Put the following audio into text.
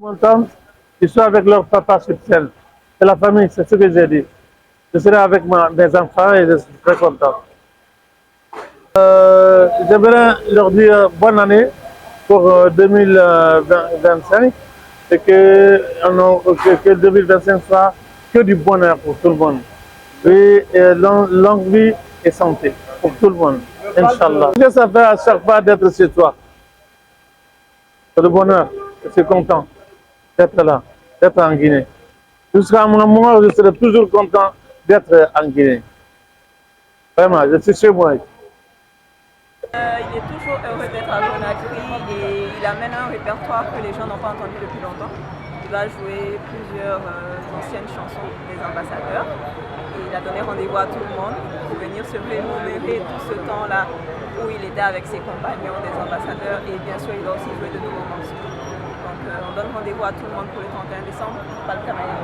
Contente, ils sont avec leur papa sur scène. C'est la famille, c'est ce que j'ai dit. Je serai avec mes enfants et je suis très content. J'aimerais leur dire bonne année pour 2025 et que 2025 soit que du bonheur pour tout le monde. Et longue vie et santé pour tout le monde. Inch'Allah. Qu'est-ce que ça fait à chaque fois d'être chez toi? C'est le bonheur. Je suis content d'être là, d'être en Guinée. Jusqu'à mon moment où je serai toujours content d'être en Guinée. Vraiment, je suis chez moi. Il est toujours heureux d'être à Conakry et il amène un répertoire que les gens n'ont pas entendu depuis longtemps. Il va jouer plusieurs anciennes chansons des ambassadeurs et il a donné rendez-vous à tout le monde pour venir se remémorer tout ce temps-là où il était avec ses compagnons des ambassadeurs et bien sûr il va aussi jouer de nouveaux morceaux. Donc on donne rendez-vous à tout le monde pour le 31 décembre, pas le Canaïen.